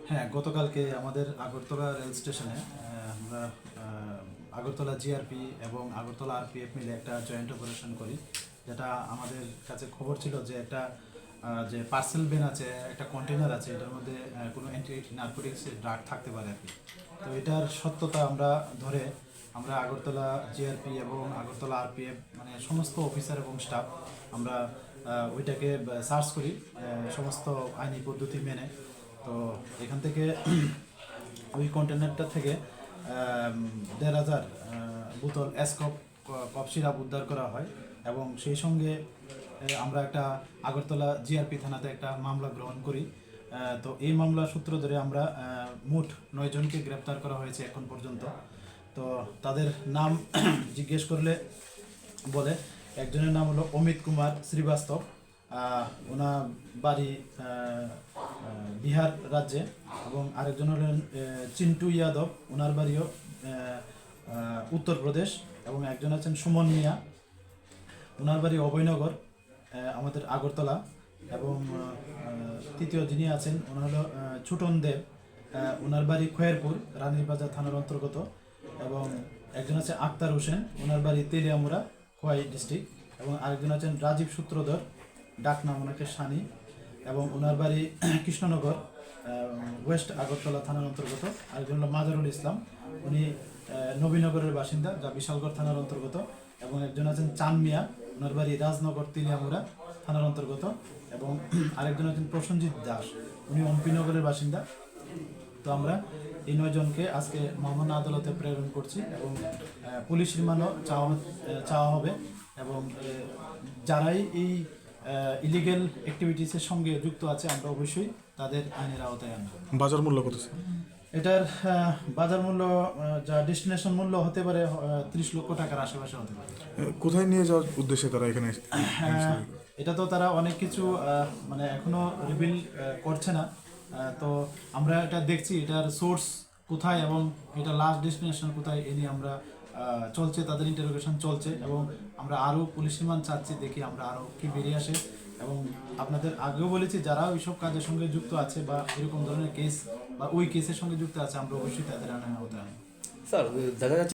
হ্যাঁ, গতকালকে আমাদের আগরতলা রেল স্টেশনে আমরা আগরতলা জিআরপি এবং আগরতলা আরপিএফ মিলে একটা জয়েন্ট অপারেশন করি। যেটা আমাদের কাছে খবর ছিল যে একটা যে পার্সেল ভ্যান আছে, একটা কন্টেনার আছে, এটার মধ্যে কোনো অ্যান্টি নার্কোটিক্স ড্রাগ থাকতে পারে আর কি। তো এটার সত্যতা আমরা ধরে আমরা আগরতলা জিআরপি এবং আগরতলা আরপিএফ মানে সমস্ত অফিসার এবং স্টাফ আমরা ওইটাকে সার্চ করি সমস্ত আইনি পদ্ধতি মেনে। তো এখান থেকে ওই কন্টেনারটা থেকে ১,৫০০ বোতল কফ সিরাপ উদ্ধার করা হয় এবং সেই সঙ্গে আমরা একটা আগরতলা জিআরপি থানাতে একটা মামলা গ্রহণ করি। তো এই মামলা সূত্র ধরে আমরা মোট ৯ জনকে গ্রেপ্তার করা হয়েছে এখন পর্যন্ত। তো তাদের নাম জিজ্ঞেস করলে বলে একজনের নাম হলো অমিত কুমার শ্রীবাস্তব, ওনার বাড়ি বিহার রাজ্যে, এবং আরেকজন হলেন চিন্টু যাদব, ওনার বাড়িও উত্তরপ্রদেশ, এবং একজন আছেন সুমন মিয়া, ওনার বাড়ি অভয়নগর আমাদের আগরতলা, এবং তৃতীয় যিনি আছেন ওনার হলো ছুটন দেব, ওনার বাড়ি খয়েরপুর রানীরবাজার থানার অন্তর্গত, এবং একজন আছে আক্তার হোসেন, ওনার বাড়ি তেলিয়ামুড়া খোয়াই ডিস্ট্রিক্ট, এবং আরেকজন আছেন রাজীব সূত্রধর, ডাক নাম ওনাকে সানি, এবং ওনার বাড়ি কৃষ্ণনগর ওয়েস্ট আগরতলা থানার অন্তর্গত। আরেকজন হলো মাজারুল ইসলাম, উনি নবীনগরের বাসিন্দা, যা বিশালগড় থানার অন্তর্গত, এবং একজন আছেন চান মিয়া, ওনার বাড়ি রাজনগর তিলিয়ামুড়া থানার অন্তর্গত, এবং আরেকজন আছেন প্রসেনজিৎ দাস, উনি অম্পিনগরের বাসিন্দা। তো আমরা এই ৯ জনকে আজকে মহামান্য আদালতে প্রেরণ করছি এবং পুলিশ রিমান্ডও চাওয়া হবে, এবং যারাই এই ইলিগেল অ্যাক্টিভিটিসের সঙ্গে যুক্ত আছে আমরা অবশ্যই তাদের আইনের আওতায় আনব। বাজার মূল্য কত? এটার বাজার মূল্য যা ডেস্টিনেশন মূল্য হতে পারে ৩০ লক্ষ টাকার আশেপাশে হতে পারে। কোথায় নিয়ে যাওয়ার উদ্দেশ্যে তারা এখানে? এটা তো তারা অনেক কিছু মানে এখনো রিভিল করছে না। তো আমরা এটা দেখছি এটার সোর্স কোথায় এবং এটা লাস্ট ডেস্টিনেশন কোথায়, এ নিয়ে আমরা চলছে, তাদের ইন্টারোগেশন চলছে, এবং আমরা আরও পুলিশ রিমান্ড চাচ্ছি, দেখি আমরা আরও কি বেরিয়ে আসে। এবং আপনাদের আগেও বলেছি যারা ওইসব কাজের সঙ্গে যুক্ত আছে বা এরকম ধরনের কেস বা ওই কেসের সঙ্গে যুক্ত আছে আমরা অবশ্যই তাদের আইনের আওতায় আনব। স্যার, দেখা যাচ্ছে